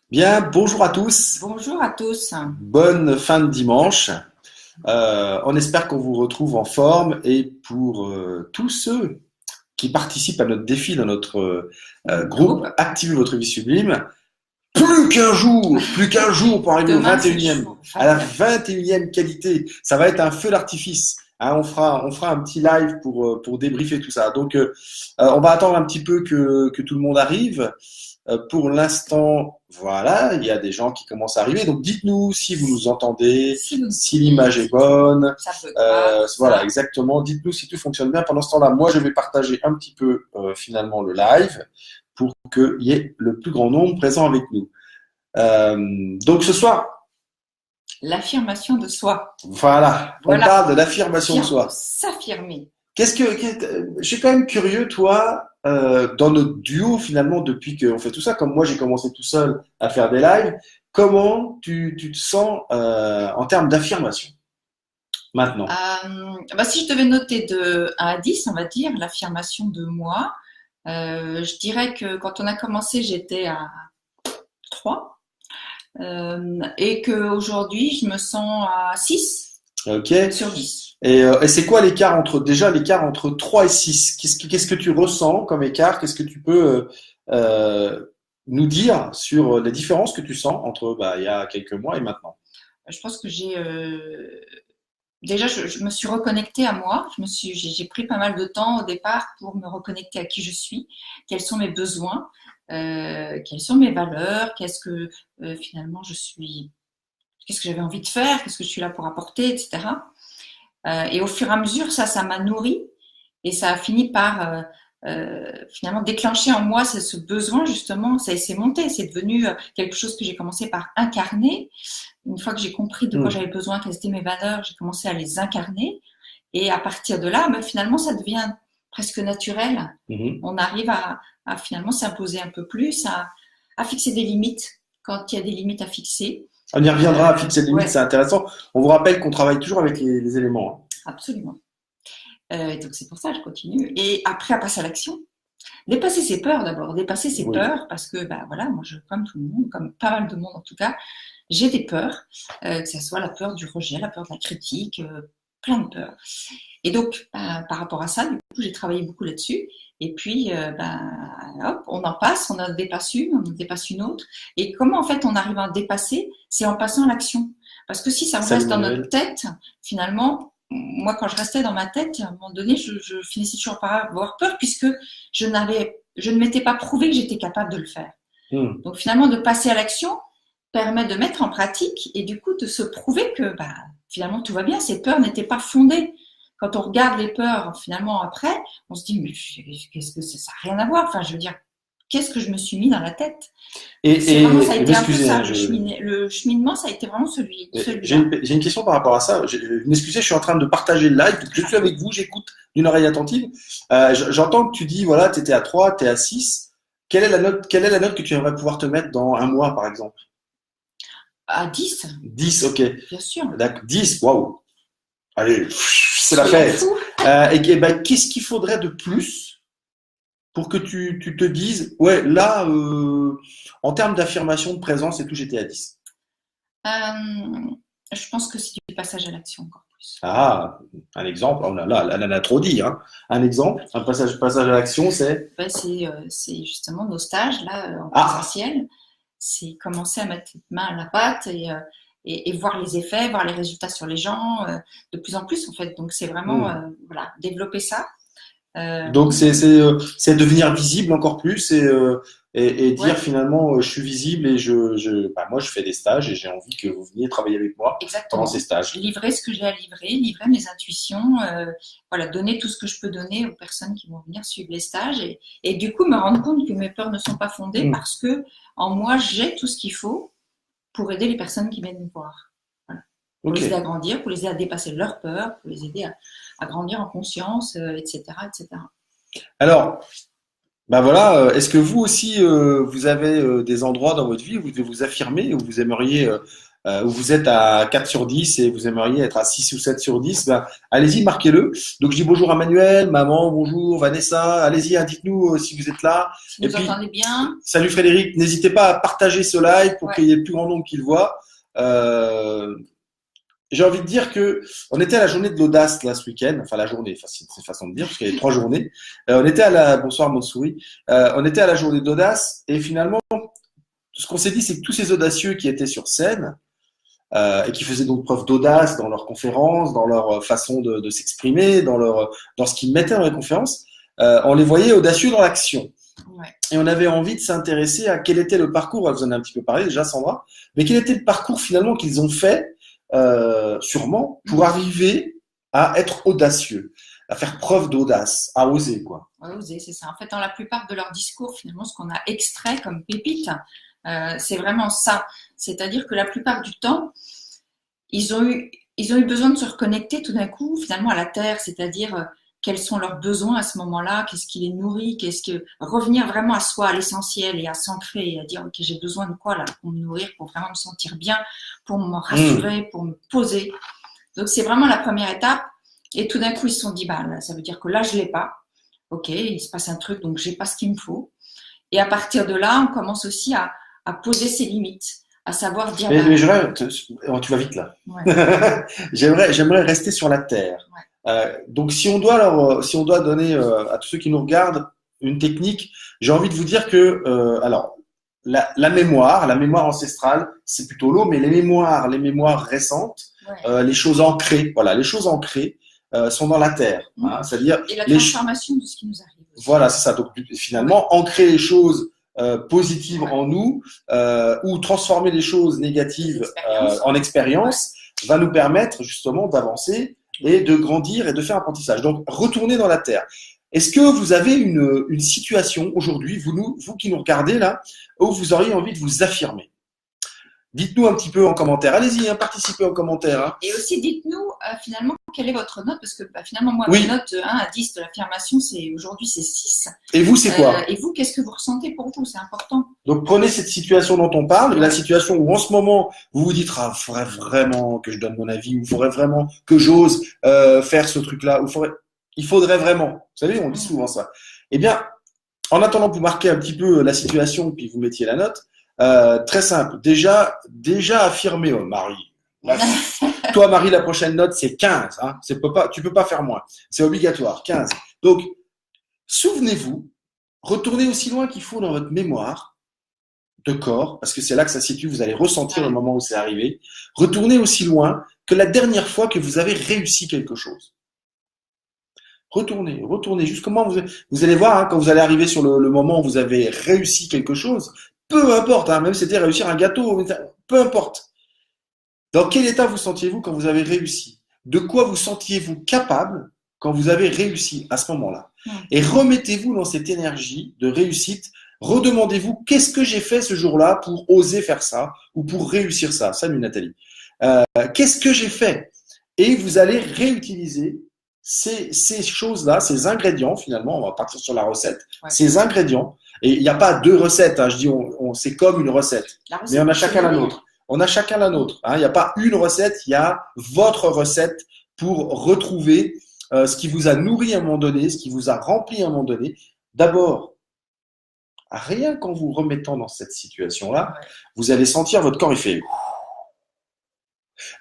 Bien, bonjour à tous. Bonjour à tous. Bonne fin de dimanche. On espère qu'on vous retrouve en forme et pour tous ceux qui participent à notre défi dans notre groupe Groupe, Activez votre vie sublime, plus qu'un jour pour arriver au demain c'est 21e, chaud. à la 21e qualité. Ça va être un feu d'artifice. Hein, on fera un petit live pour débriefer tout ça. Donc, on va attendre un petit peu que tout le monde arrive. Pour l'instant, voilà, il y a des gens qui commencent à arriver. Donc, dites-nous si vous nous entendez, Si vous si voulez, l'image est si bonne. ça ne bug pas, tout Voilà, ça. exactement. Dites-nous si tout fonctionne bien. Pendant ce temps-là, moi, je vais partager un petit peu finalement le live pour qu'il y ait le plus grand nombre présent avec nous. Donc, ce soir, L'affirmation de soi. voilà, on Voilà. parle de l'affirmation de soi. S'affirmer. Je suis quand même curieux, toi, dans notre duo finalement, depuis qu'on fait tout ça, comme moi j'ai commencé tout seul à faire des lives, comment tu te sens en termes d'affirmation maintenant? Si je devais noter de 1 à 10, on va dire, l'affirmation de moi, je dirais que quand on a commencé, j'étais à 3 et qu'aujourd'hui, je me sens à 6 Ok. sur 10. Et c'est quoi l'écart entre déjà l'écart entre 3 et 6? Qu'est-ce que tu ressens comme écart? Qu'est-ce que tu peux nous dire sur les différences que tu sens entre il y a quelques mois et maintenant? Je pense que déjà, je me suis reconnectée à moi. J'ai pris pas mal de temps au départ pour me reconnecter à qui je suis, quels sont mes besoins, quelles sont mes valeurs, qu'est-ce que finalement je suis, qu'est-ce que j'avais envie de faire, qu'est-ce que je suis là pour apporter, etc. Et au fur et à mesure, ça m'a nourri et ça a fini par finalement déclencher en moi ce besoin justement. Ça s'est monté, c'est devenu quelque chose que j'ai commencé par incarner. Une fois que j'ai compris de quoi Hmm. j'avais besoin, quelles étaient mes valeurs, j'ai commencé à les incarner. Et à partir de là, finalement, ça devient presque naturel. Mhm. On arrive à finalement s'imposer un peu plus, à fixer des limites quand il y a des limites à fixer. On y reviendra à fixer des limites, c'est Ouais, intéressant. On vous rappelle qu'on travaille toujours avec les éléments. absolument. Donc c'est pour ça que je continue. Et après, à passer à l'action, dépasser ses peurs d'abord, dépasser Hein. ses Oui. peurs parce que voilà, moi comme tout le monde, comme pas mal de monde en tout cas, j'ai des peurs, que ce soit la peur du rejet, la peur de la critique, plein de peurs. Et donc, par rapport à ça, du coup, j'ai travaillé beaucoup là-dessus. Et puis, hop, on en passe, on en dépasse une, on en dépasse une autre. Et comment en fait on arrive à dépasser? C'est en passant à l'action. Parce que si ça Salut reste dans notre Manuel. tête, finalement, moi quand je restais dans ma tête, à un moment donné, je finissais toujours par avoir peur puisque je ne m'étais pas prouvé que j'étais capable de le faire. Hmm. Donc finalement, de passer à l'action permet de mettre en pratique et du coup de se prouver que finalement tout va bien, ces peurs n'étaient pas fondées. Quand on regarde les peurs finalement après, on se dit mais qu'est-ce que ça n'a rien à voir. Enfin, je veux dire, qu'est-ce que je me suis mis dans la tête? Et, Et c'est vraiment, ça a et été un peu m'excusez, hein, ça, le cheminement, ça a été vraiment celui-là. j'ai une question par rapport à ça. M'excusez, je suis en train de partager le live. Donc je suis avec vous, j'écoute d'une oreille attentive. J'entends que tu dis, voilà, tu étais à 3, tu es à 6. Quelle est la note que tu aimerais pouvoir te mettre dans un mois, par exemple? À 10, 10, ok. bien sûr. D'accord, 10, waouh. Allez, c'est la Soyons fête. fous. Qu'est-ce qu'il faudrait de plus pour que tu te dises, ouais, là, en termes d'affirmation, de présence et tout, j'étais à 10. Euh, je pense que c'est du passage à l'action encore plus. Ah, un exemple, oh là là, elle en a trop dit, hein. Un exemple, un passage à l'action, c'est… C'est justement nos stages là en Ah, présentiel. C'est commencer à mettre main à la pâte et voir les effets, voir les résultats sur les gens de plus en plus en fait. Donc c'est vraiment hmm. voilà, développer ça. Euh, Donc c'est devenir visible encore plus et dire ouais, finalement je suis visible et moi je fais des stages et j'ai envie que vous veniez travailler avec moi pendant ces exactement. stages. Livrer ce que j'ai à livrer, livrer mes intuitions, voilà, donner tout ce que je peux donner aux personnes qui vont venir suivre les stages et du coup me rendre compte que mes peurs ne sont pas fondées Hmm. parce que en moi j'ai tout ce qu'il faut pour aider les personnes qui viennent me voir. Voilà. Pour Ok. les aider à grandir, pour les aider à dépasser leurs peurs, pour les aider à grandir en conscience, etc., etc. Alors, bah voilà, est-ce que vous aussi vous avez des endroits dans votre vie où vous devez vous affirmer, où vous aimeriez où vous êtes à 4 sur 10 et vous aimeriez être à 6 ou 7 sur 10, ben, allez-y, marquez-le. Donc, je dis bonjour à Manuel, maman, bonjour, Vanessa, allez-y, hein, dites-nous si vous êtes là. Si vous entendez bien. Salut Frédéric, n'hésitez pas à partager ce live pour Ouais. qu'il y ait le plus grand nombre qui le voit. J'ai envie de dire que on était à la journée de l'audace là ce week-end, enfin la journée, enfin, c'est façon de dire parce qu'il y avait 3 journées. On était à la bonsoir Montsouris, on était à la journée d'audace et finalement ce qu'on s'est dit c'est que tous ces audacieux qui étaient sur scène et qui faisaient donc preuve d'audace dans leurs conférences, dans leur façon de s'exprimer, dans ce qu'ils mettaient dans les conférences, on les voyait audacieux dans l'action. Ouais. Et on avait envie de s'intéresser à quel était le parcours, vous en avez un petit peu parlé déjà Sandra, mais quel était le parcours finalement qu'ils ont fait sûrement pour arriver à être audacieux, à faire preuve d'audace, à oser quoi. Ouais, oser, c'est ça. En fait, dans la plupart de leurs discours, finalement, ce qu'on a extrait comme pépite, c'est vraiment ça. C'est-à-dire que la plupart du temps, ils ont eu besoin de se reconnecter tout d'un coup, finalement, à la terre, c'est-à-dire quels sont leurs besoins à ce moment-là, qu'est-ce qui les nourrit, revenir vraiment à soi, à l'essentiel et à s'ancrer et à dire ok, j'ai besoin de quoi là pour me nourrir, pour vraiment me sentir bien, pour me rassurer, pour me poser. Donc c'est vraiment la première étape. Et tout d'un coup ils se sont dit bah là, ça veut dire que là je l'ai pas. Ok, il se passe un truc donc j'ai pas ce qu'il me faut. Et à partir de là, on commence aussi à poser ses limites, à savoir dire. Mais tu vas vite là. Ouais. J'aimerais rester sur la terre. Ouais. Donc si on doit donner à tous ceux qui nous regardent une technique, j'ai envie de vous dire que alors la mémoire ancestrale, c'est plutôt l'eau, mais les mémoires récentes, ouais. les choses ancrées, sont dans la terre. Hein, c'est-à-dire et la transformation de ce qui nous arrive. Voilà, c'est ça. Donc finalement, ancrer les choses positives en nous ou transformer les choses négatives en expérience va nous permettre justement d'avancer et de grandir et de faire un apprentissage. Donc, retourner dans la terre. Est-ce que vous avez une situation aujourd'hui, vous qui nous regardez là, où vous auriez envie de vous affirmer? Dites-nous un petit peu en commentaire. Allez-y, participez en commentaire. Hein. Et aussi, dites-nous finalement quelle est votre note, parce que finalement, moi, ma note 1 à 10 de l'affirmation, aujourd'hui, c'est 6. Et vous, c'est quoi? Et vous, qu'est-ce que vous ressentez pour vous? C'est important. Donc, prenez cette situation dont on parle, la situation où en ce moment, vous vous dites, il faudrait vraiment que je donne mon avis, ou il faudrait vraiment que j'ose faire ce truc-là, il faudrait vraiment. Vous savez, on dit souvent ça. Eh bien, en attendant que vous marquez un petit peu la situation, puis vous mettiez la note, très simple. Déjà affirmé, Marie. Toi, Marie, la prochaine note, c'est 15. Hein. Tu peux pas faire moins. C'est obligatoire, 15. Donc, souvenez-vous, retournez aussi loin qu'il faut dans votre mémoire de corps, parce que c'est là que ça se situe, vous allez ressentir le moment où c'est arrivé. Retournez aussi loin que la dernière fois que vous avez réussi quelque chose. Retournez jusqu'au vous allez voir, hein, quand vous allez arriver sur le moment où vous avez réussi quelque chose, peu importe, hein, même si c'était réussir un gâteau, peu importe. Dans quel état vous sentiez-vous quand vous avez réussi? De quoi vous sentiez-vous capable quand vous avez réussi à ce moment-là? Et remettez-vous dans cette énergie de réussite. Redemandez-vous qu'est-ce que j'ai fait ce jour-là pour oser faire ça ou pour réussir ça. Salut Nathalie. Qu'est-ce que j'ai fait? Et vous allez réutiliser ces choses-là, ces ingrédients finalement. On va partir sur la recette. Ouais. Ces ingrédients. Et il n'y a pas deux recettes. Hein, je dis, c'est comme une recette. Mais on a chacun la nôtre. On a chacun la nôtre. Hein, il n'y a pas une recette. Il y a votre recette pour retrouver ce qui vous a nourri à un moment donné, ce qui vous a rempli à un moment donné. D'abord, rien qu'en vous remettant dans cette situation-là, vous allez sentir votre corps, il fait.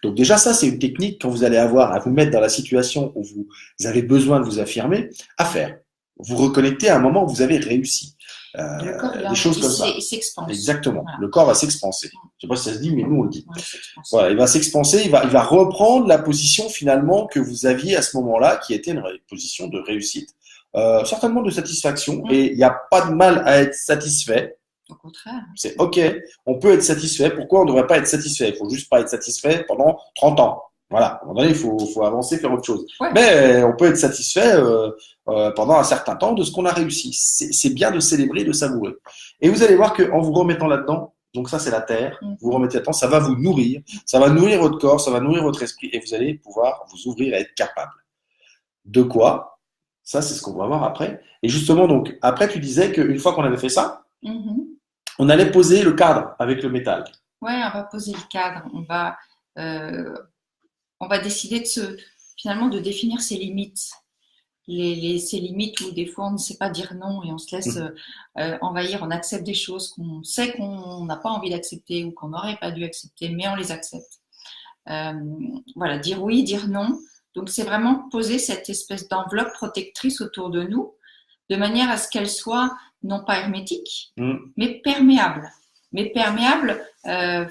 Donc déjà, ça, c'est une technique quand vous allez avoir à vous mettre dans la situation où vous avez besoin de vous affirmer, à faire. Vous reconnectez à un moment où vous avez réussi. Le corps, des choses comme ça. Il s'expanse. Exactement. Voilà. Le corps va s'expanser. Je ne sais pas si ça se dit, mais nous, on le dit. Voilà, il va s'expanser, il va reprendre la position finalement que vous aviez à ce moment-là, qui était une position de réussite. Certainement de satisfaction. Et il n'y a pas de mal à être satisfait. Au contraire. C'est OK. On peut être satisfait. Pourquoi on ne devrait pas être satisfait? Il ne faut juste pas être satisfait pendant 30 ans. Voilà. À un moment donné, il faut avancer, faire autre chose. Ouais. Mais on peut être satisfait pendant un certain temps de ce qu'on a réussi. C'est bien de célébrer, de savourer. Et vous allez voir qu'en vous remettant là-dedans, donc ça c'est la terre, vous remettez là-dedans, ça va vous nourrir, ça va nourrir votre corps, ça va nourrir votre esprit et vous allez pouvoir vous ouvrir et être capable. De quoi? Ça, c'est ce qu'on va voir après. Et justement, donc, après, tu disais qu'une fois qu'on avait fait ça, on allait poser le cadre avec le métal. Ouais, on va poser le cadre. Euh, on va décider finalement de définir ses limites. Ces limites où des fois on ne sait pas dire non et on se laisse envahir, on accepte des choses qu'on sait qu'on n'a pas envie d'accepter ou qu'on n'aurait pas dû accepter, mais on les accepte. Voilà, dire oui, dire non. Donc c'est vraiment poser cette espèce d'enveloppe protectrice autour de nous, de manière à ce qu'elle soit non pas hermétique, mais perméable. Mais perméable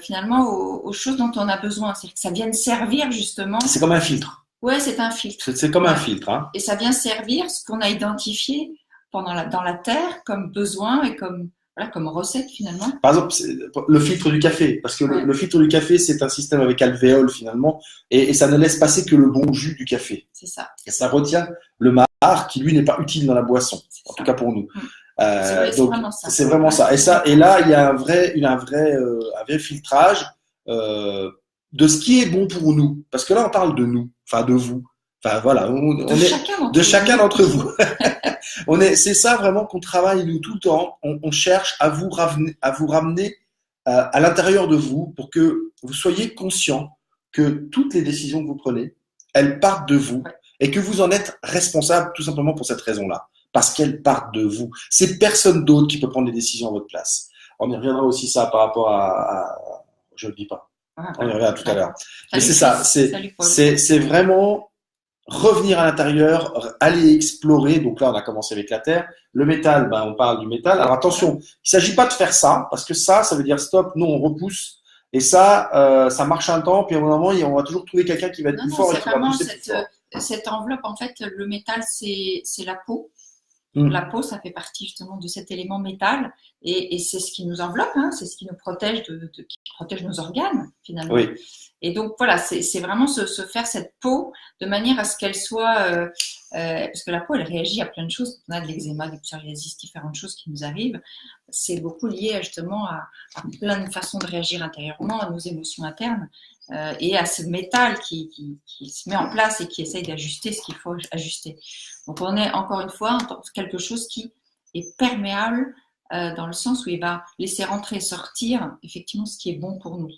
finalement aux choses dont on a besoin. C'est-à-dire que ça vienne servir justement. C'est comme un filtre. Ouais, c'est un filtre. C'est comme un filtre. Hein. Et ça vient servir ce qu'on a identifié dans la terre comme besoin et comme recette finalement. Par exemple, le filtre du café, parce que le filtre du café, c'est un système avec alvéole finalement, et ça ne laisse passer que le bon jus du café. C'est ça. Et ça retient le marc qui lui n'est pas utile dans la boisson, en tout cas pour nous. Donc c'est vraiment ça. Et là, il y a un vrai filtrage de ce qui est bon pour nous, parce que là, on parle de nous, enfin de vous. Enfin voilà, de chacun d'entre vous. C'est ça vraiment qu'on travaille nous tout le temps. On cherche à vous ramener à l'intérieur de vous pour que vous soyez conscient que toutes les décisions que vous prenez, elles partent de vous et que vous en êtes responsable tout simplement pour cette raison-là, parce qu'elles partent de vous. C'est personne d'autre qui peut prendre les décisions à votre place. On y reviendra aussi ça par rapport je le dis pas. On y reviendra tout à l'heure. Mais c'est ça, c'est vraiment revenir à l'intérieur, aller explorer. Donc là, on a commencé avec la terre. Le métal, on parle du métal. Alors attention, il ne s'agit pas de faire ça, parce que ça veut dire stop, non, on repousse. Et ça marche un temps, puis à un moment, on va toujours trouver quelqu'un qui va être plus fort et qui va pousser plus fort. Cette enveloppe, en fait, le métal, c'est la peau. La peau, ça fait partie justement de cet élément métal, et c'est ce qui nous enveloppe, hein, c'est ce qui nous protège, qui protège nos organes finalement. Oui. Et donc voilà, c'est vraiment se faire cette peau de manière à ce qu'elle soit, parce que la peau, elle réagit à plein de choses. On a de l'eczéma, du psoriasis, différentes choses qui nous arrivent. C'est beaucoup lié justement à plein de façons de réagir intérieurement, à nos émotions internes. Et à ce métal qui se met en place et qui essaye d'ajuster ce qu'il faut ajuster. Donc on est encore une fois dans quelque chose qui est perméable dans le sens où il va laisser rentrer et sortir effectivement ce qui est bon pour nous.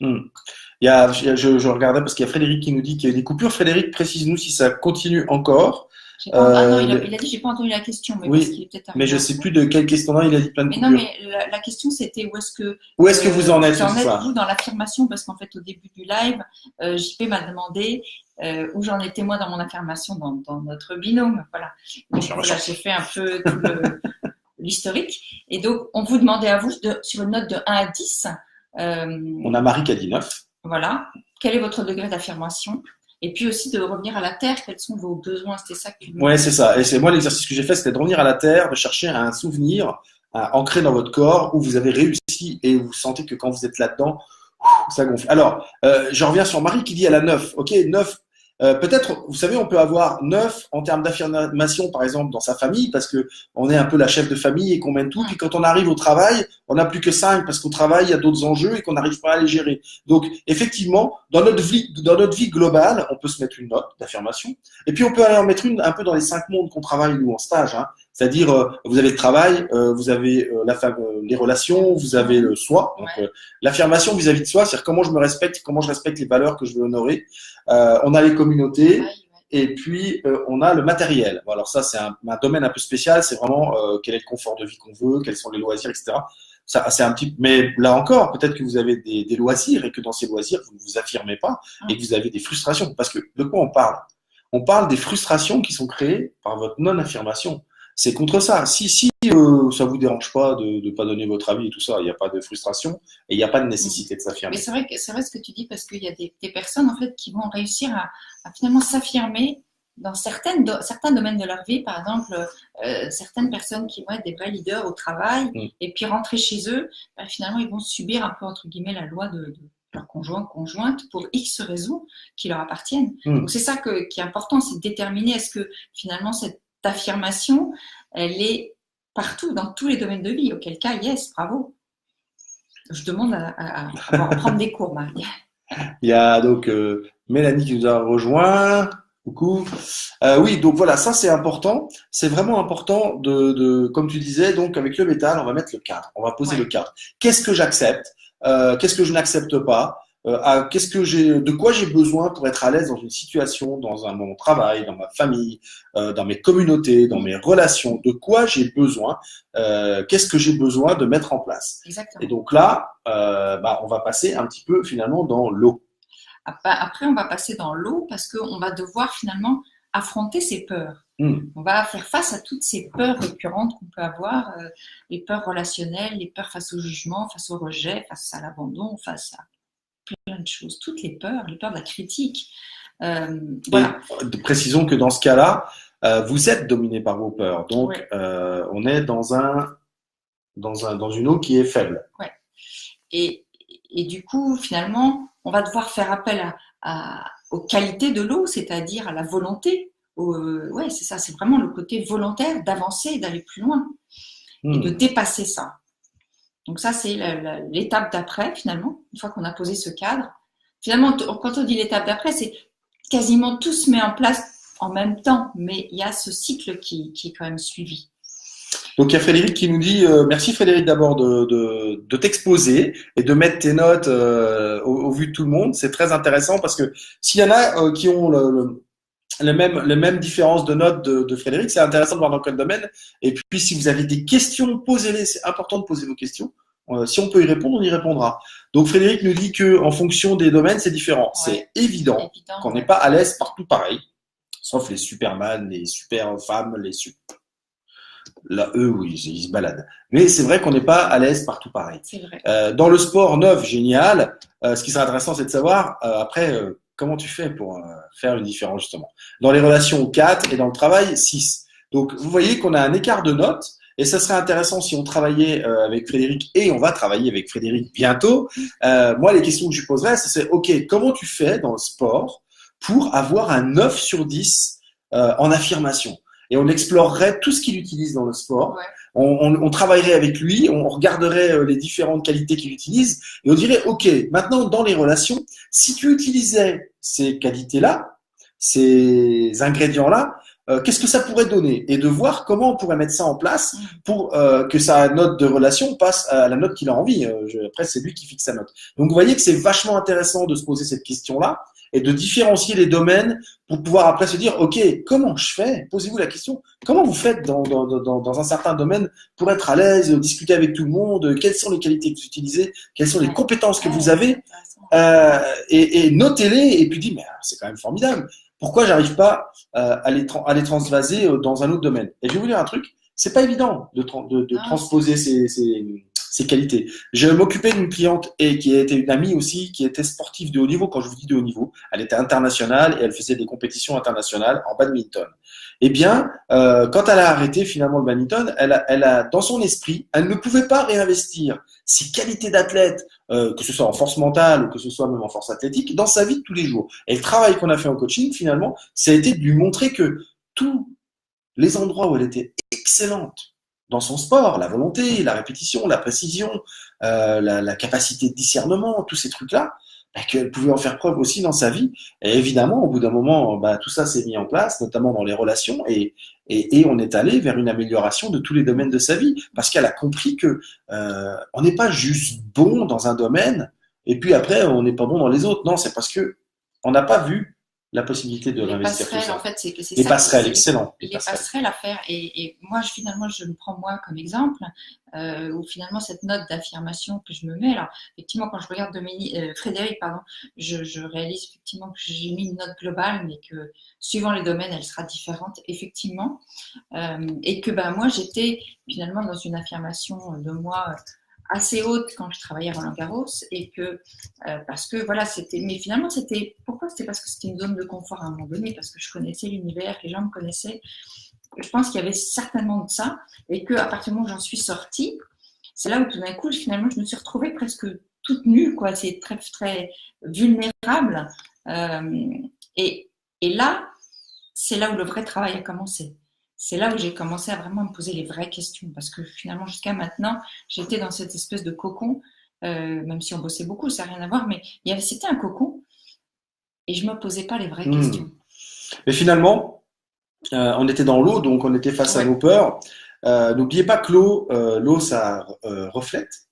Je regardais parce qu'il y a Frédéric qui nous dit qu'il y a des coupures. Frédéric, précise-nous si ça continue encore. Non, il a dit j'ai pas entendu la question, mais oui, parce qu'il est peut-être mais je sais plus de quelle question là, il a dit plein de coupures. Non, mais la question c'était où est-ce que vous en êtes vous dans l'affirmation, parce qu'en fait au début du live, JP m'a demandé où j'en étais moi dans mon affirmation dans notre binôme, voilà. Donc, voilà, j'ai fait un peu tout l'historique, et donc on vous demandait à vous sur une note de 1 à 10. On a Marie qui a dit 9. Voilà. Quel est votre degré d'affirmation? Et puis aussi de revenir à la terre, quels sont vos besoins? C'était ça que tu me... Ouais, c'est ça. Et c'est moi l'exercice que j'ai fait, c'était de revenir à la terre, de chercher un souvenir ancré dans votre corps où vous avez réussi et vous sentez que quand vous êtes là-dedans, ça gonfle. Alors, je reviens sur Marie qui dit elle a 9. Ok, 9. Peut-être, vous savez, on peut avoir 9 en termes d'affirmation, par exemple, dans sa famille, parce que on est un peu la chef de famille et qu'on mène tout. Puis quand on arrive au travail, on n'a plus que 5 parce qu'au travail, il y a d'autres enjeux et qu'on n'arrive pas à les gérer. Donc, effectivement, dans notre vie globale, on peut se mettre une note d'affirmation. Et puis, on peut aller en mettre une un peu dans les 5 mondes qu'on travaille, nous, en stage. Hein. C'est-à-dire, vous avez le travail, vous avez les relations, vous avez le soi. Donc, l'affirmation vis-à-vis de soi, c'est-à-dire comment je me respecte, comment je respecte les valeurs que je veux honorer. On a les communautés et puis on a le matériel. Bon, alors ça, c'est un domaine un peu spécial. C'est vraiment quel est le confort de vie qu'on veut, quels sont les loisirs, etc. Ça, c'est un petit. Mais là encore, peut-être que vous avez des loisirs et que dans ces loisirs, vous ne vous affirmez pas et que vous avez des frustrations. Parce que de quoi on parle? On parle des frustrations qui sont créées par votre non-affirmation. C'est contre ça. Si ça vous dérange pas de pas donner votre avis et tout ça, il n'y a pas de frustration et il n'y a pas de nécessité de s'affirmer. Mais c'est vrai ce que tu dis, parce qu'il y a des personnes en fait qui vont réussir à finalement s'affirmer dans certains domaines de leur vie. Par exemple, certaines personnes qui vont être des vrais leaders au travail et puis rentrer chez eux, finalement ils vont subir un peu entre guillemets la loi de leur conjointe pour X raisons qui leur appartiennent. Donc c'est ça qui est important, c'est de déterminer est-ce que finalement cette affirmation, elle est partout, dans tous les domaines de vie, auquel cas, yes, bravo. Je demande à prendre des cours, Marie. Il y a donc Mélanie qui nous a rejoint. Coucou. Oui, donc voilà, ça c'est important. C'est vraiment important de, comme tu disais, donc avec le métal, on va mettre le cadre. On va poser le cadre. Qu'est-ce que j'accepte? qu'est-ce que je n'accepte pas, de quoi j'ai besoin pour être à l'aise dans une situation, mon travail, dans ma famille, dans mes communautés, dans mes relations, de quoi j'ai besoin, qu'est-ce que j'ai besoin de mettre en place. Exactement. Et donc là, on va passer un petit peu finalement dans l'eau. Après, on va passer dans l'eau parce qu'on va devoir finalement affronter ses peurs. On va faire face à toutes ces peurs récurrentes qu'on peut avoir, les peurs relationnelles, les peurs face au jugement, face au rejet, face à l'abandon, face à plein de choses. Toutes les peurs de la critique. Voilà. Et précisons que dans ce cas-là, vous êtes dominé par vos peurs. Donc, Ouais. on est dans une eau qui est faible. Ouais. Et du coup, finalement, on va devoir faire appel aux qualités de l'eau, c'est-à-dire à la volonté. Ouais, c'est ça, c'est vraiment le côté volontaire d'avancer et d'aller plus loin et de dépasser ça. Donc ça, c'est l'étape d'après, finalement, une fois qu'on a posé ce cadre. Finalement, quand on dit l'étape d'après, c'est quasiment tout se met en place en même temps, mais il y a ce cycle qui est quand même suivi. Donc il y a Frédéric qui nous dit merci Frédéric d'abord de t'exposer et de mettre tes notes au vu de tout le monde. C'est très intéressant parce que s'il y en a qui ont les mêmes différences de notes de Frédéric, c'est intéressant de voir dans quel domaine. Et puis si vous avez des questions, posez-les. C'est important de poser vos questions. Si on peut y répondre, on y répondra. Donc Frédéric nous dit que en fonction des domaines, c'est différent. Ouais, c'est évident qu'on n'est pas à l'aise partout pareil, sauf les Superman, les super femmes, les super. Là, eux, oui, ils se baladent. Mais c'est vrai qu'on n'est pas à l'aise partout pareil. C'est vrai. Dans le sport, 9, génial. Ce qui serait intéressant, c'est de savoir après comment tu fais pour faire une différence justement. Dans les relations, 4 et dans le travail, 6. Donc, vous voyez qu'on a un écart de notes. Et ça serait intéressant si on travaillait avec Frédéric, et on va travailler avec Frédéric bientôt. Moi, les questions que je lui poserais, c'est OK, comment tu fais dans le sport pour avoir un 9 sur 10 en affirmation? Et on explorerait tout ce qu'il utilise dans le sport. Ouais. On travaillerait avec lui, on regarderait les différentes qualités qu'il utilise, et on dirait, OK, maintenant dans les relations, si tu utilisais ces qualités-là, ces ingrédients-là, qu'est-ce que ça pourrait donner? Et de voir comment on pourrait mettre ça en place pour que sa note de relation passe à la note qu'il a envie. Après, c'est lui qui fixe sa note. Donc, vous voyez que c'est vachement intéressant de se poser cette question-là et de différencier les domaines pour pouvoir après se dire, OK, comment je fais? Posez-vous la question, comment vous faites dans un certain domaine pour être à l'aise, discuter avec tout le monde? Quelles sont les qualités que vous utilisez? Quelles sont les compétences que vous avez? Et notez-les et puis dites, mais c'est quand même formidable. Pourquoi j'arrive pas à les transvaser dans un autre domaine? Et je vais vous dire un truc, c'est pas évident de transposer ces qualités. Je m'occupais d'une cliente et qui était une amie aussi, qui était sportive de haut niveau. Quand je vous dis de haut niveau, elle était internationale et elle faisait des compétitions internationales en badminton. Eh bien, quand elle a arrêté finalement le badminton, elle a dans son esprit, elle ne pouvait pas réinvestir ses qualités d'athlète, que ce soit en force mentale ou que ce soit même en force athlétique, dans sa vie de tous les jours. Et le travail qu'on a fait en coaching, finalement, ça a été de lui montrer que tous les endroits où elle était excellente dans son sport, la volonté, la répétition, la précision, la capacité de discernement, tous ces trucs-là, qu'elle pouvait en faire preuve aussi dans sa vie. Et évidemment, au bout d'un moment, tout ça s'est mis en place, notamment dans les relations, et on est allé vers une amélioration de tous les domaines de sa vie, parce qu'elle a compris que on n'est pas juste bon dans un domaine, et puis après, on n'est pas bon dans les autres. Non, c'est parce que on n'a pas vu la possibilité de réinvestir tout ça. En fait, c'est les passerelles, excellent. Les passerelles à faire. Et moi, finalement, je me prends moi comme exemple, où finalement, cette note d'affirmation que je me mets, alors, effectivement, quand je regarde Frédéric, pardon, je réalise effectivement que j'ai mis une note globale, mais que suivant les domaines, elle sera différente, effectivement. Et que moi, j'étais finalement dans une affirmation de moi assez haute quand je travaillais à Roland-Garros et que parce que voilà mais finalement c'était parce que c'était une zone de confort à un moment donné, parce que je connaissais l'univers, les gens me connaissaient, je pense qu'il y avait certainement de ça, et que à partir du moment où j'en suis sortie, c'est là où tout d'un coup finalement je me suis retrouvée presque toute nue, quoi. C'est très très vulnérable, et là c'est là où le vrai travail a commencé. C'est là où j'ai commencé à vraiment me poser les vraies questions, parce que finalement, jusqu'à maintenant, j'étais dans cette espèce de cocon, même si on bossait beaucoup, ça n'a rien à voir, mais c'était un cocon, et je ne me posais pas les vraies questions. Mais finalement, on était dans l'eau, donc on était face à nos peurs. N'oubliez pas que l'eau, ça reflète.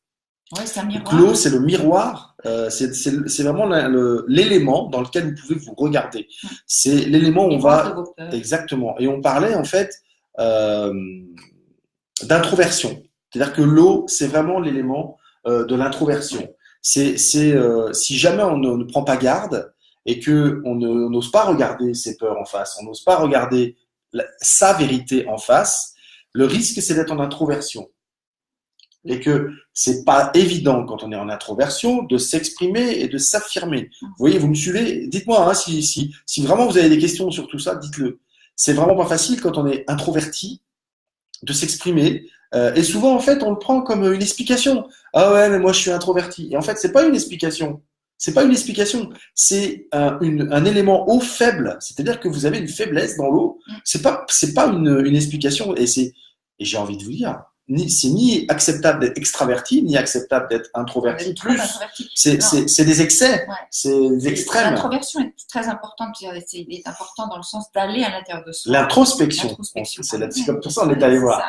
Ouais, c'est un Donc miroir. l'eau, c'est le miroir, c'est vraiment l'élément dans lequel vous pouvez vous regarder. C'est l'élément où on Miroir de va vos peurs. exactement. Et on parlait en fait euh, d'introversion. C'est-à-dire que l'eau, c'est vraiment l'élément de l'introversion. Si jamais on ne prend pas garde et que on n'ose pas regarder ses peurs en face, on n'ose pas regarder sa vérité en face, le risque c'est d'être en introversion et que c'est pas évident quand on est en introversion de s'exprimer et de s'affirmer. Vous voyez, vous me suivez? Dites-moi hein, si vraiment vous avez des questions sur tout ça, dites-le. C'est vraiment pas facile quand on est introverti de s'exprimer. Et souvent, en fait, on le prend comme une explication. Ah ouais, mais moi, je suis introverti. Et en fait, c'est pas une explication. C'est pas une explication. C'est un élément eau faible. C'est-à-dire que vous avez une faiblesse dans l'eau. C'est pas une explication. Et j'ai envie de vous dire, c'est ni acceptable d'être extraverti, ni acceptable d'être introverti plus. C'est des excès. Ouais. C'est des extrêmes. L'introversion est très importante. Il est important dans le sens d'aller à l'intérieur de soi. L'introspection. C'est comme pour ça on est allé voir.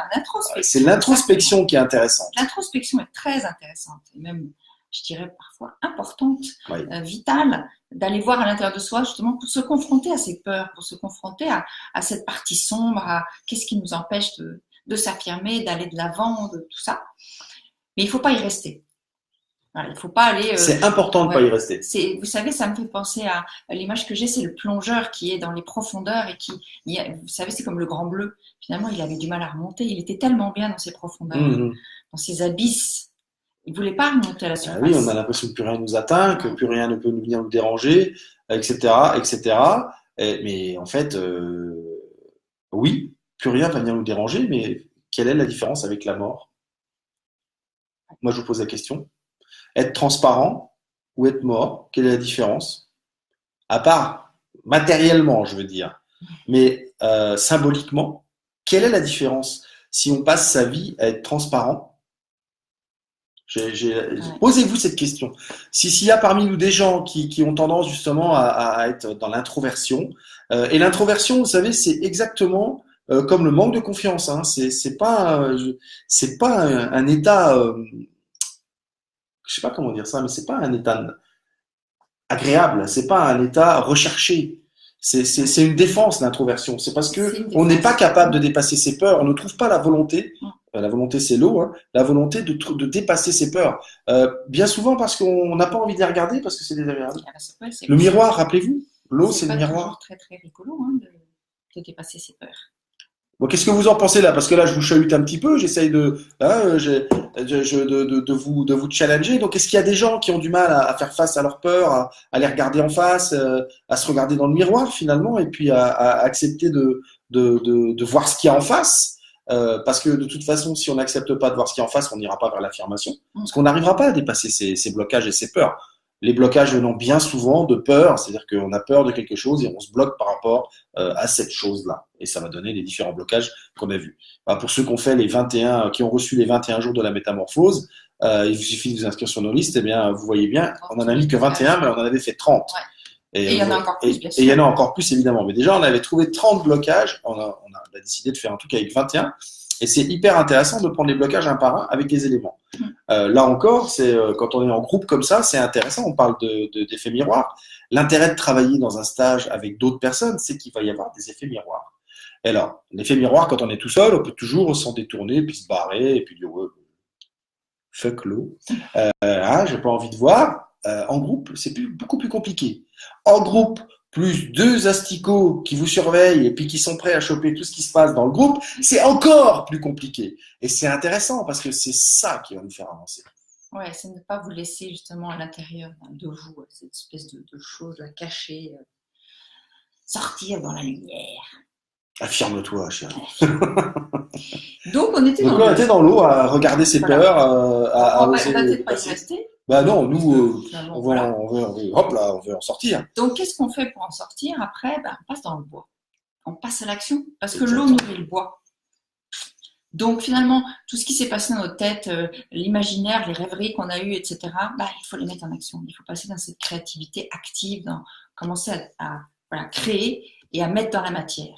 C'est l'introspection qui est intéressante. L'introspection est très intéressante et même, je dirais parfois importante, vitale, d'aller voir à l'intérieur de soi justement pour se confronter à ses peurs, pour se confronter à cette partie sombre, à qu'est-ce qui nous empêche de s'affirmer, d'aller de l'avant, de tout ça. Mais il ne faut pas y rester. Voilà, il ne faut pas aller. C'est important de ne pas y rester. Vous savez, ça me fait penser à l'image que j'ai, c'est le plongeur qui est dans les profondeurs et vous savez, c'est comme le grand bleu. Finalement, il avait du mal à remonter. Il était tellement bien dans ses profondeurs, dans ses abysses. Il ne voulait pas remonter à la surface. Oui, on a l'impression que plus rien nous atteint, que plus rien ne peut venir nous déranger, etc., etc. Mais en fait, oui, plus rien va venir nous déranger. Mais quelle est la différence avec la mort? Moi, je vous pose la question. Être transparent ou être mort, quelle est la différence? À part matériellement, je veux dire, mais symboliquement, quelle est la différence si on passe sa vie à être transparent? Posez-vous cette question. S'il y a parmi nous des gens qui ont tendance justement à être dans l'introversion, et l'introversion, vous savez, c'est exactement comme le manque de confiance. Hein. C'est pas un état. Je sais pas comment dire ça, mais c'est pas un état agréable, c'est pas un état recherché. C'est une défense, l'introversion. C'est parce que on n'est pas capable de dépasser ses peurs, on ne trouve pas la volonté. La volonté, c'est l'eau, hein, la volonté de dépasser ses peurs. Bien souvent parce qu'on n'a pas envie de les regarder parce que c'est désagréable. Le miroir, rappelez-vous, l'eau, c'est le miroir. C'est pas toujours très rigolo hein, de dépasser ses peurs. Bon, qu'est-ce que vous en pensez là? Parce que là, je vous chahute un petit peu, j'essaye de vous challenger. Donc, est-ce qu'il y a des gens qui ont du mal à faire face à leurs peurs, à les regarder en face, à se regarder dans le miroir finalement, et puis à accepter de voir ce qu'il y a en face? Parce que de toute façon, si on n'accepte pas de voir ce qu'il y a en face, on n'ira pas vers l'affirmation. Parce qu'on n'arrivera pas à dépasser ces blocages et ces peurs. Les blocages venant bien souvent de peur, c'est-à-dire qu'on a peur de quelque chose et on se bloque par rapport à cette chose-là. Et ça va donner les différents blocages qu'on a vus. Pour ceux qui ont fait qui ont reçu les 21 jours de la métamorphose, il suffit de vous inscrire sur nos listes, et bien, vous voyez bien, on n'en a mis que 21, mais on en avait fait 30. Ouais. Et il y en a encore plus, bien sûr. Et il y en a encore plus, évidemment. Mais déjà, on avait trouvé 30 blocages. On a décidé de faire un truc avec 21. Et c'est hyper intéressant de prendre les blocages un par un avec les éléments. Là encore, quand on est en groupe comme ça, c'est intéressant. On parle d'effets miroirs. L'intérêt de travailler dans un stage avec d'autres personnes, c'est qu'il va y avoir des effets miroirs. Et alors, l'effet miroir, quand on est tout seul, on peut toujours s'en détourner, puis se barrer, et puis dire ouais, fuck l'eau. J'ai pas envie de voir. En groupe, c'est beaucoup plus compliqué. En groupe, plus 2 asticots qui vous surveillent et puis qui sont prêts à choper tout ce qui se passe dans le groupe, c'est encore plus compliqué. Et c'est intéressant parce que c'est ça qui va nous faire avancer. Ouais, c'est ne pas vous laisser justement à l'intérieur de vous, cette espèce de chose à cacher, sortir dans la lumière. Affirme-toi, chérie. Donc on était dans l'eau à regarder ses peurs, on va peut-être pas y rester. Bah non, nous, on veut en sortir. Donc, qu'est-ce qu'on fait pour en sortir? Après, on passe dans le bois. On passe à l'action parce que l'eau nourrit le bois. Donc, finalement, tout ce qui s'est passé dans notre tête, l'imaginaire, les rêveries qu'on a eues, etc., il faut les mettre en action. Il faut passer dans cette créativité active, commencer à créer et à mettre dans la matière.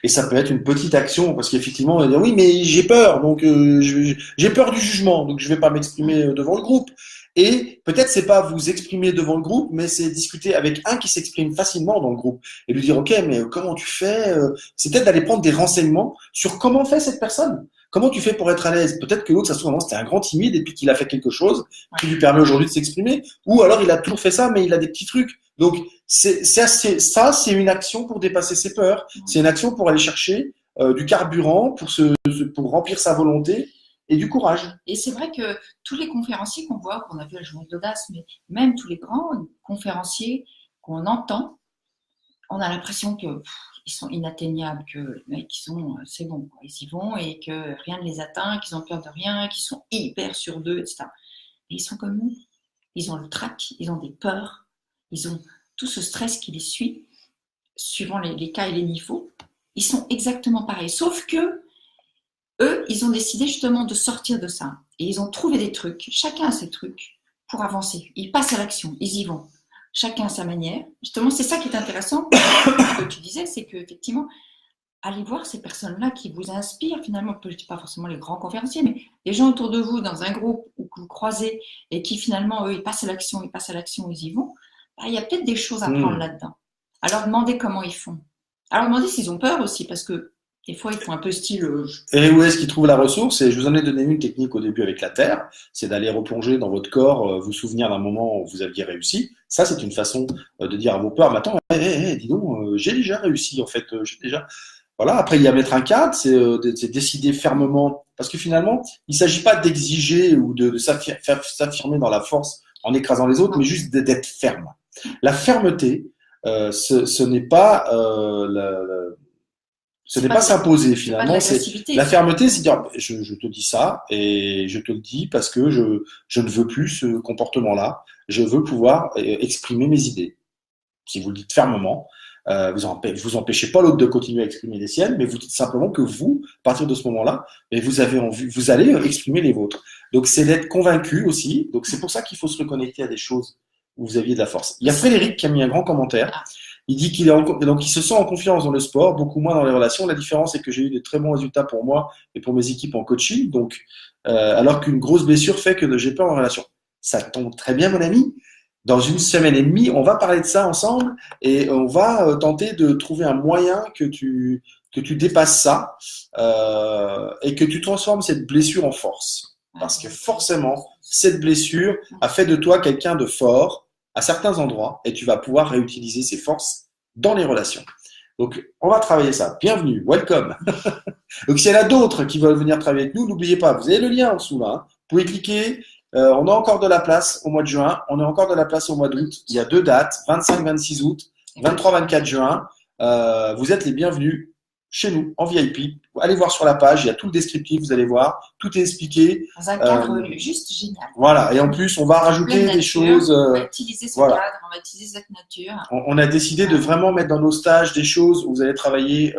Et ça peut être une petite action, parce qu'effectivement, on va dire oui, mais j'ai peur, donc j'ai peur du jugement, donc je vais pas m'exprimer devant le groupe. Et peut-être c'est pas vous exprimer devant le groupe, mais c'est discuter avec un qui s'exprime facilement dans le groupe et lui dire ok, mais comment tu fais C'est peut-être d'aller prendre des renseignements sur comment fait cette personne. Comment tu fais pour être à l'aise? Peut-être que l'autre, ça se trouve, c'était un grand timide et puis qu'il a fait quelque chose qui lui permet aujourd'hui de s'exprimer. Ou alors il a toujours fait ça, mais il a des petits trucs. Donc c'est une action pour dépasser ses peurs. C'est une action pour aller chercher du carburant pour remplir sa volonté et du courage. Et c'est vrai que tous les conférenciers qu'on voit, qu'on a vu à la journée d'audace, mais même tous les grands conférenciers qu'on entend, on a l'impression que ils sont inatteignables, que les mecs, c'est bon, quoi, ils y vont et que rien ne les atteint, qu'ils ont peur de rien, qu'ils sont hyper sûrs d'eux, etc. Et ils sont comme nous. Ils ont le trac, ils ont des peurs, ils ont tout ce stress qui les suit, suivant les cas et les niveaux. Ils sont exactement pareils, sauf que eux, ils ont décidé justement de sortir de ça. Et ils ont trouvé des trucs, chacun a ses trucs, pour avancer. Ils passent à l'action, ils y vont. Chacun à sa manière. Justement, c'est ça qui est intéressant. Ce que tu disais, c'est qu'effectivement, allez voir ces personnes-là qui vous inspirent, finalement, je ne dis pas forcément les grands conférenciers, mais les gens autour de vous dans un groupe ou que vous croisez et qui finalement, eux, ils passent à l'action, ils y vont. Bah, il y a peut-être des choses à prendre là-dedans. Alors, demandez comment ils font. Alors, demandez s'ils ont peur aussi, parce que des fois, ils font un peu style. Et où est-ce qu'ils trouvent la ressource? Et je vous en ai donné une technique au début avec la Terre, c'est d'aller replonger dans votre corps, vous souvenir d'un moment où vous aviez réussi. Ça, c'est une façon de dire à vos peurs, mais attends, dis donc, j'ai déjà réussi, en fait, j'ai déjà. Voilà. Après, il y a mettre un cadre, c'est décider fermement, parce que finalement, il ne s'agit pas d'exiger ou de s'affirmer dans la force en écrasant les autres, mais juste d'être ferme. La fermeté, ce n'est pas ce n'est pas s'imposer finalement, c'est la fermeté, c'est dire je te dis ça et je te le dis parce que je ne veux plus ce comportement-là, je veux pouvoir exprimer mes idées. Si vous le dites fermement, vous empêchez pas l'autre de continuer à exprimer les siennes, mais vous dites simplement que vous, à partir de ce moment-là, vous avez envie, vous allez exprimer les vôtres. Donc c'est d'être convaincu aussi. Donc c'est pour ça qu'il faut se reconnecter à des choses où vous aviez de la force. Il y a Frédéric qui a mis un grand commentaire. Il dit donc il se sent en confiance dans le sport, beaucoup moins dans les relations. La différence, c'est que j'ai eu de très bons résultats pour moi et pour mes équipes en coaching. Donc, alors qu'une grosse blessure fait que j'ai peur en relation. Ça tombe très bien, mon ami. Dans une semaine et demie, on va parler de ça ensemble et on va tenter de trouver un moyen que tu dépasses ça et que tu transformes cette blessure en force. Parce que forcément, cette blessure a fait de toi quelqu'un de fort à certains endroits et tu vas pouvoir réutiliser ces forces dans les relations. Donc, on va travailler ça. Bienvenue, welcome. Donc, s'il y en a d'autres qui veulent venir travailler avec nous, n'oubliez pas, vous avez le lien en dessous là. Vous pouvez cliquer. On a encore de la place au mois de juin. On a encore de la place au mois d'août. Il y a 2 dates, 25-26 août, 23-24 juin. Vous êtes les bienvenus chez nous en VIP. Allez voir sur la page, il y a tout le descriptif, vous allez voir, tout est expliqué. Dans un cadre juste génial. Voilà, et en plus, on va rajouter des choses. On va utiliser ce cadre, on va utiliser cette nature. On a décidé de vraiment mettre dans nos stages des choses où vous allez travailler.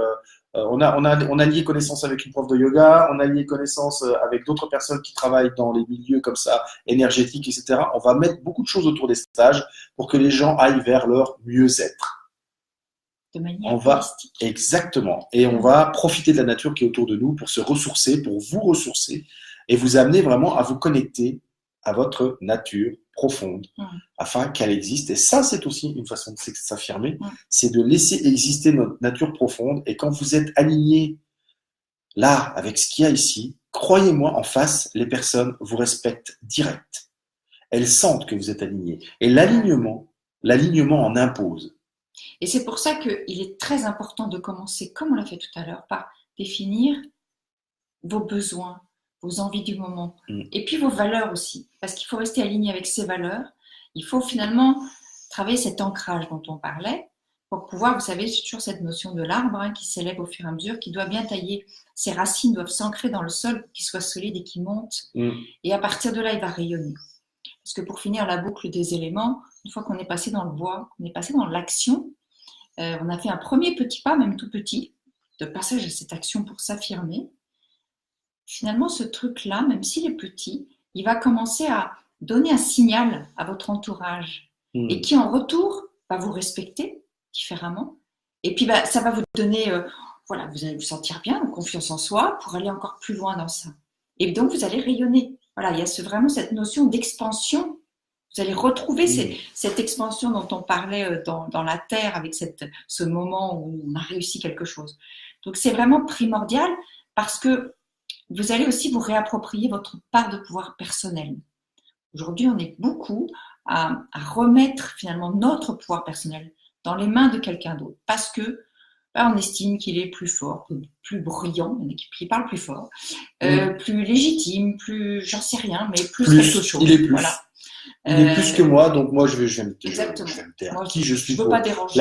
On a lié connaissance avec une prof de yoga, on a lié connaissance avec d'autres personnes qui travaillent dans les milieux comme ça, énergétiques, etc. On va mettre beaucoup de choses autour des stages pour que les gens aillent vers leur mieux-être. De manière holistique. Exactement. Et on va profiter de la nature qui est autour de nous pour se ressourcer, pour vous ressourcer et vous amener vraiment à vous connecter à votre nature profonde afin qu'elle existe. Et ça, c'est aussi une façon de s'affirmer, c'est de laisser exister notre nature profonde. Et quand vous êtes aligné là avec ce qu'il y a ici, croyez-moi, en face, les personnes vous respectent direct. Elles sentent que vous êtes aligné. Et l'alignement en impose. Et c'est pour ça qu'il est très important de commencer, comme on l'a fait tout à l'heure, par définir vos besoins, vos envies du moment, et puis vos valeurs aussi, parce qu'il faut rester aligné avec ses valeurs. Il faut finalement travailler cet ancrage dont on parlait, pour pouvoir, vous savez, c'est toujours cette notion de l'arbre qui s'élève au fur et à mesure, qui doit bien tailler, ses racines doivent s'ancrer dans le sol, qu'il soit solide et qui monte, et à partir de là, il va rayonner. Parce que pour finir la boucle des éléments, une fois qu'on est passé dans le bois, qu'on est passé dans l'action, on a fait un premier petit pas, même tout petit, de passage à cette action pour s'affirmer. Finalement, ce truc-là, même s'il est petit, il va commencer à donner un signal à votre entourage et qui, en retour, va vous respecter différemment. Et puis, ça va vous donner voilà, vous allez vous sentir bien, en confiance en soi, pour aller encore plus loin dans ça. Et donc, vous allez rayonner. Voilà, il y a vraiment cette notion d'expansion. Vous allez retrouver cette expansion dont on parlait dans la Terre, avec ce moment où on a réussi quelque chose. Donc, c'est vraiment primordial parce que vous allez aussi vous réapproprier votre part de pouvoir personnel. Aujourd'hui, on est beaucoup à remettre finalement notre pouvoir personnel dans les mains de quelqu'un d'autre parce que on estime qu'il est plus fort, plus brillant, il y en a qui parlent plus fort, plus légitime, plus, j'en sais rien, mais plus quelque chose. Il est plus. Voilà. Il est plus que moi, donc moi je vais me taire. Moi, qui je suis veux pour. pas déranger.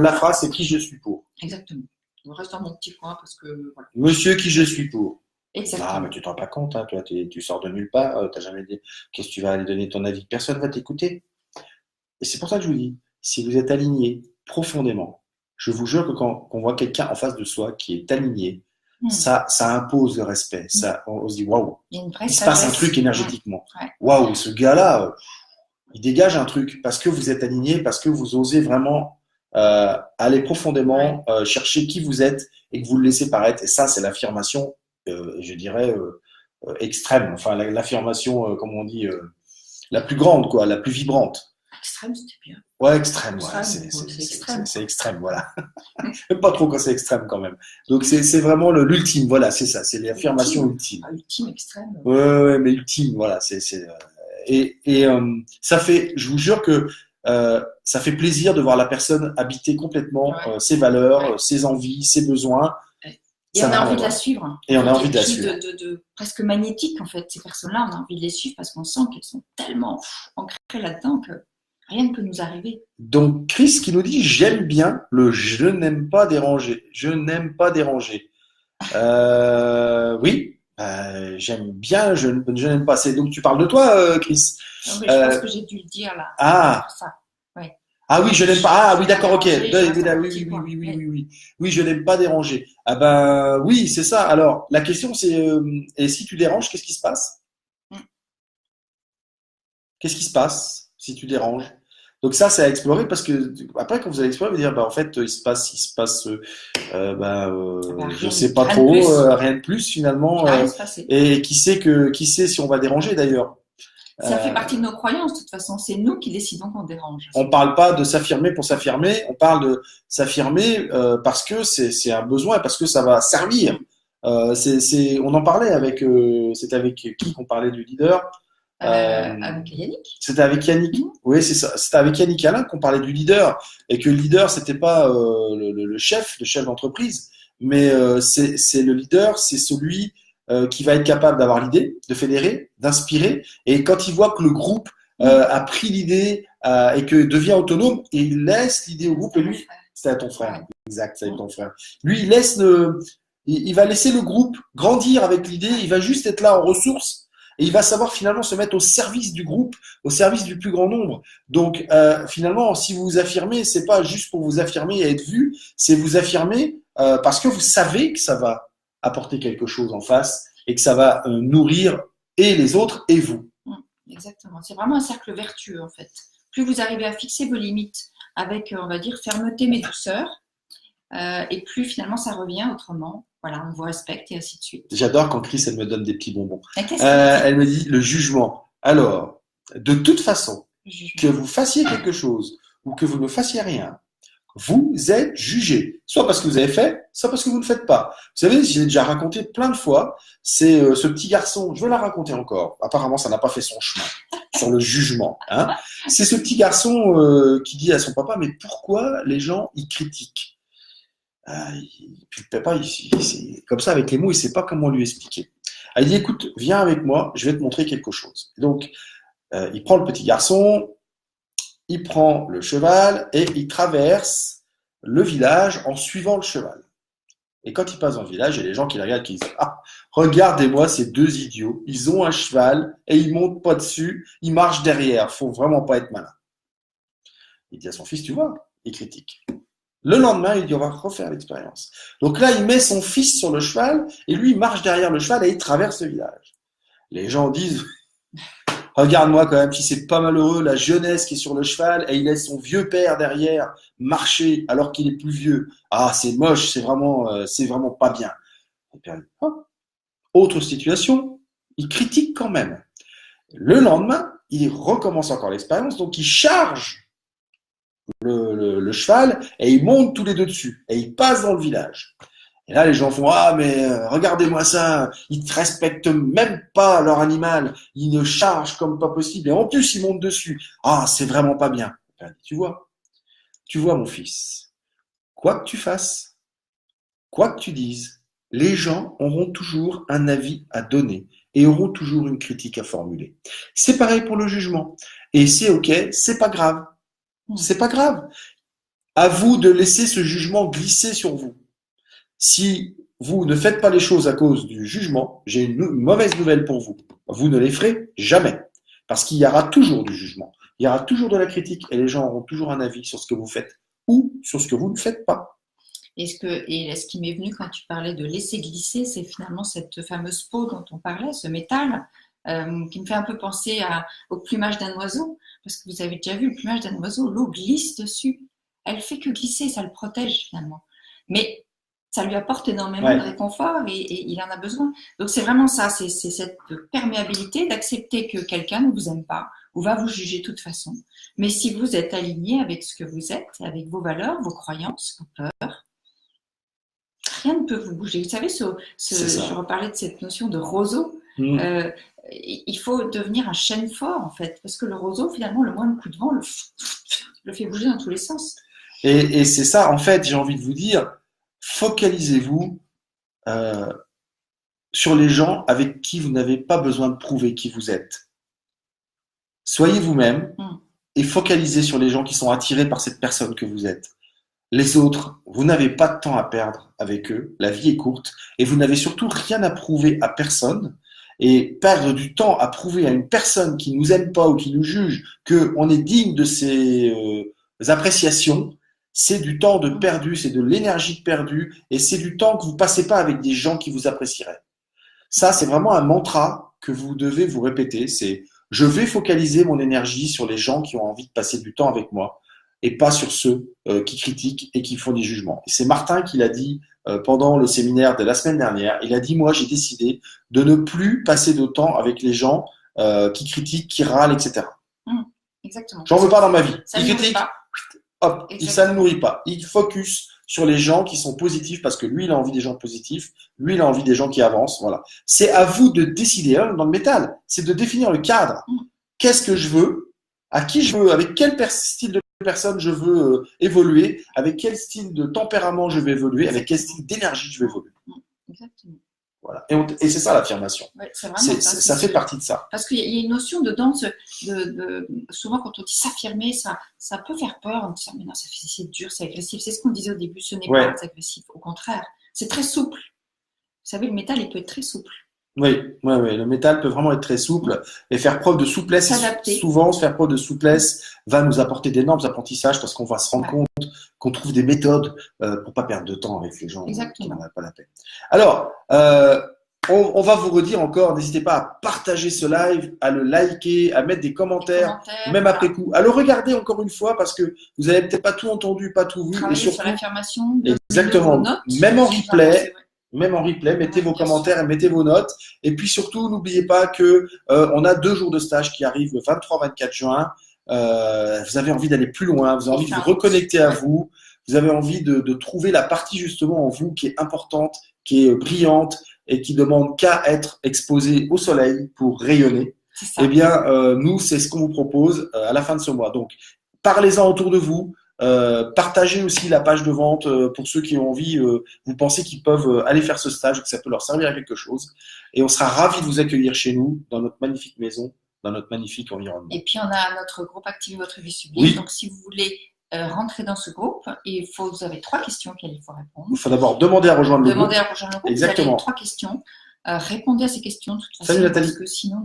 La phrase, c'est qui je suis pour. Exactement. Je reste dans mon petit coin parce que. Voilà. Monsieur, qui je suis pour. Exactement. Ah, mais tu t'en rends pas compte, hein, toi, tu sors de nulle part, t'as jamais dit qu'est-ce que tu vas aller donner ton avis. Personne va t'écouter. Et c'est pour ça que je vous dis, si vous êtes aligné profondément, je vous jure que quand on voit quelqu'un en face de soi qui est aligné, ça impose le respect. Ça, on se dit waouh, il se passe un truc énergétiquement. Waouh, ce gars-là, il dégage un truc parce que vous êtes aligné, parce que vous osez vraiment aller profondément chercher qui vous êtes et que vous le laissez paraître. Et ça, c'est l'affirmation, je dirais, extrême. Enfin, l'affirmation, comme on dit, la plus grande, quoi, la plus vibrante. Extrême, c'était bien. Ouais, extrême, c'est extrême, voilà. J'aime pas trop quand c'est extrême quand même. Donc c'est vraiment l'ultime, voilà, c'est ça, c'est l'affirmation ultime. Ultime, extrême. Ouais, mais ultime, voilà, ça fait, je vous jure que ça fait plaisir de voir la personne habiter complètement ses valeurs, ses envies, ses besoins. Et on a envie de la suivre. Et on a envie de la suivre. De presque magnétique en fait, ces personnes-là, on a envie de les suivre parce qu'on sent qu'elles sont tellement ancrées là-dedans que rien ne peut nous arriver. Donc, Chris qui nous dit « J'aime bien le je n'aime pas déranger ». Je n'aime pas déranger. Oui, j'aime bien, je n'aime pas. Donc, tu parles de toi, Chris. Non, mais je pense que j'ai dû le dire là. Ah, ça. Ouais. Ah oui, je n'aime pas. Ah oui, d'accord, ok. Oui. Oui, je n'aime pas déranger. Ah ben oui, c'est ça. Alors, la question c'est et si tu déranges, qu'est-ce qui se passe? Qu'est-ce qui se passe si tu déranges? Donc ça, c'est à explorer parce que après, quand vous allez explorer, vous allez dire, bah en fait, il se passe, je sais pas trop, rien de plus finalement. Et qui sait si on va déranger d'ailleurs. Ça fait partie de nos croyances, de toute façon. C'est nous qui décidons qu'on dérange. On parle pas de s'affirmer pour s'affirmer. On parle de s'affirmer parce que c'est un besoin, parce que ça va servir. On en parlait avec, c'était avec qui qu'on parlait du leader? Avec Yannick. C'était avec Yannick. Oui, c'est ça. C'était avec Yannick Alain qu'on parlait du leader et que le leader c'était pas le chef d'entreprise, mais c'est le leader, c'est celui qui va être capable d'avoir l'idée, de fédérer, d'inspirer. Et quand il voit que le groupe a pris l'idée et que devient autonome, et il laisse l'idée au groupe. Et lui, c'est à ton frère. Exact, c'est avec ton frère. Lui, il va laisser le groupe grandir avec l'idée. Il va juste être là en ressources. Et il va savoir finalement se mettre au service du groupe, au service du plus grand nombre. Donc finalement, si vous vous affirmez, c'est pas juste pour vous affirmer et être vu, c'est vous affirmer parce que vous savez que ça va apporter quelque chose en face et que ça va nourrir et les autres et vous. Exactement. C'est vraiment un cercle vertueux en fait. Plus vous arrivez à fixer vos limites avec, on va dire, fermeté mais douceur, et plus finalement ça revient autrement. Voilà, on vous respecte et ainsi de suite. J'adore quand Chris, elle me donne des petits bonbons. Elle me dit le jugement. Alors, de toute façon, que vous fassiez quelque chose ou que vous ne fassiez rien, vous êtes jugé. Soit parce que vous avez fait, soit parce que vous ne faites pas. Vous savez, j'ai déjà raconté plein de fois, c'est ce petit garçon, je vais la raconter encore. Apparemment, ça n'a pas fait son chemin sur le jugement. Hein. C'est ce petit garçon qui dit à son papa, mais pourquoi les gens, ils critiquent? Puis le papa, c'est comme ça avec les mots, il ne sait pas comment lui expliquer. Il dit, écoute, viens avec moi, je vais te montrer quelque chose. Donc, il prend le petit garçon, il prend le cheval et il traverse le village en suivant le cheval. Et quand il passe dans le village, il y a des gens qui le regardent et qui disent, ah, regardez-moi ces deux idiots, ils ont un cheval et ils montent pas dessus, ils marchent derrière, faut vraiment pas être malin. Il dit à son fils, tu vois, il critique. Le lendemain, il dit, on va refaire l'expérience. Donc là, il met son fils sur le cheval et lui, il marche derrière le cheval et il traverse le village. Les gens disent, Regarde-moi quand même, si c'est pas malheureux, la jeunesse qui est sur le cheval et il laisse son vieux père derrière marcher alors qu'il est plus vieux. Ah, c'est moche, c'est vraiment pas bien. Et puis, hop, autre situation, il critique quand même. Le lendemain, il recommence encore l'expérience, donc il charge le cheval et ils montent tous les deux dessus et ils passent dans le village. Et là, les gens font ah mais regardez-moi ça, ils ne respectent même pas leur animal, ils ne chargent comme pas possible et en plus ils montent dessus. Ah c'est vraiment pas bien. Ben, tu vois mon fils, quoi que tu fasses, quoi que tu dises, les gens auront toujours un avis à donner et auront toujours une critique à formuler. C'est pareil pour le jugement et c'est ok, c'est pas grave, c'est pas grave. À vous de laisser ce jugement glisser sur vous. Si vous ne faites pas les choses à cause du jugement, j'ai une mauvaise nouvelle pour vous. Vous ne les ferez jamais. Parce qu'il y aura toujours du jugement. Il y aura toujours de la critique et les gens auront toujours un avis sur ce que vous faites ou sur ce que vous ne faites pas. Et ce qui m'est venu quand tu parlais de laisser glisser, c'est finalement cette fameuse peau dont on parlait, ce métal, qui me fait un peu penser au plumage d'un oiseau. Parce que vous avez déjà vu le plumage d'un oiseau, l'eau glisse dessus. Elle fait que glisser, ça le protège finalement. Mais ça lui apporte énormément de réconfort et il en a besoin. Donc c'est vraiment ça, c'est cette perméabilité d'accepter que quelqu'un ne vous aime pas ou va vous juger de toute façon. Mais si vous êtes aligné avec ce que vous êtes, avec vos valeurs, vos croyances, vos peurs, rien ne peut vous bouger. Vous savez, je reparlais de cette notion de roseau. Il faut devenir un chêne fort en fait, parce que le roseau, finalement, le moindre coup de vent le fait bouger dans tous les sens. Et c'est ça, en fait, j'ai envie de vous dire, focalisez-vous sur les gens avec qui vous n'avez pas besoin de prouver qui vous êtes. Soyez vous-même et focalisez sur les gens qui sont attirés par cette personne que vous êtes. Les autres, vous n'avez pas de temps à perdre avec eux, la vie est courte et vous n'avez surtout rien à prouver à personne. Et perdre du temps à prouver à une personne qui nous aime pas ou qui nous juge qu'on est digne de ses appréciations, c'est du temps de perdu, c'est de l'énergie de perdu et c'est du temps que vous passez pas avec des gens qui vous apprécieraient. Ça, c'est vraiment un mantra que vous devez vous répéter, c'est je vais focaliser mon énergie sur les gens qui ont envie de passer du temps avec moi et pas sur ceux qui critiquent et qui font des jugements. Et c'est Martin qui l'a dit pendant le séminaire de la semaine dernière. Il a dit, moi, j'ai décidé de ne plus passer de temps avec les gens qui critiquent, qui râlent, etc. Exactement. J'en veux pas dans ma vie. Il critique, hop, ça ne nourrit pas. Il focus sur les gens qui sont positifs parce que lui, il a envie des gens positifs. Lui, il a envie des gens qui avancent. Voilà. C'est à vous de décider. Dans le métal, c'est de définir le cadre. Qu'est-ce que je veux? À qui je veux? Avec quel style de personne je veux évoluer? Avec quel style de tempérament je vais évoluer? Avec quel style d'énergie je vais évoluer? Exactement. Voilà. Et c'est ça l'affirmation. Ouais, ça fait partie de ça. Parce qu'il y a une notion dedans, souvent quand on dit s'affirmer, ça peut faire peur. On dit mais non, c'est dur, c'est agressif. C'est ce qu'on disait au début, ce n'est pas agressif. Au contraire, c'est très souple. Vous savez, le métal, il peut être très souple. Oui, le métal peut vraiment être très souple et faire preuve de souplesse. S'adapter. Souvent, faire preuve de souplesse va nous apporter d'énormes apprentissages parce qu'on va se rendre compte qu'on trouve des méthodes pour pas perdre de temps avec les gens qui n'en ont pas la peine. Alors, on va vous redire encore, n'hésitez pas à partager ce live, à le liker, à mettre des commentaires même après coup, à le regarder encore une fois parce que vous n'avez peut-être pas tout entendu, pas tout vu. Travailler et surtout, sur l'affirmation. Exactement. Même en replay, mettez vos commentaires et mettez vos notes. Et puis surtout, n'oubliez pas que on a 2 jours de stage qui arrivent le 23-24 juin. Vous avez envie d'aller plus loin, vous avez envie de vous reconnecter à vous, vous avez envie de trouver la partie justement en vous qui est importante, qui est brillante et qui demande qu'à être exposée au soleil pour rayonner. Eh bien, nous, c'est ce qu'on vous propose à la fin de ce mois. Donc, parlez-en autour de vous. Partagez aussi la page de vente pour ceux qui ont envie, vous pensez qu'ils peuvent aller faire ce stage, que ça peut leur servir à quelque chose. Et on sera ravis de vous accueillir chez nous, dans notre magnifique maison, dans notre magnifique environnement. Et puis, on a notre groupe Activez votre vie sublime. Oui. Donc, si vous voulez rentrer dans ce groupe, vous avez 3 questions auxquelles il faut répondre. Il faut d'abord demander à rejoindre le groupe. Exactement. Vous avez 3 questions. Répondez à ces questions de toute façon. Salut Nathalie. Parce que sinon,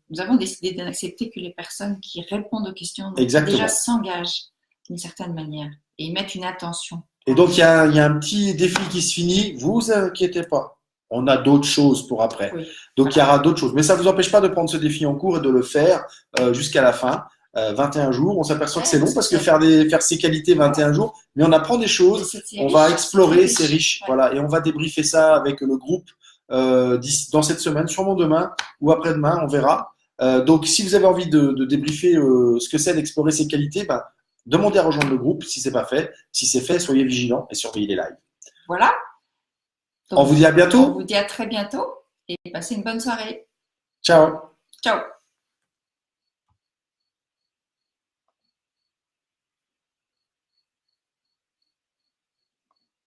nous avons décidé d'accepter que les personnes qui répondent aux questions déjà s'engagent d'une certaine manière et mettent une attention. Et donc, il y a un petit défi qui se finit. Vous inquiétez pas. On a d'autres choses pour après. Oui. Donc, il y aura d'autres choses. Mais ça ne vous empêche pas de prendre ce défi en cours et de le faire jusqu'à la fin. 21 jours, on s'aperçoit que c'est long parce que faire ses qualités 21 jours, mais on apprend des choses, on va explorer, c'est riche. Voilà, et on va débriefer ça avec le groupe dans cette semaine, sûrement demain ou après-demain, on verra. Donc, si vous avez envie de débriefer ce que c'est d'explorer ses qualités, ben, demandez à rejoindre le groupe si c'est pas fait. Si c'est fait, soyez vigilants et surveillez les lives. Voilà. Donc, on vous dit à bientôt. On vous dit à très bientôt et passez une bonne soirée. Ciao. Ciao.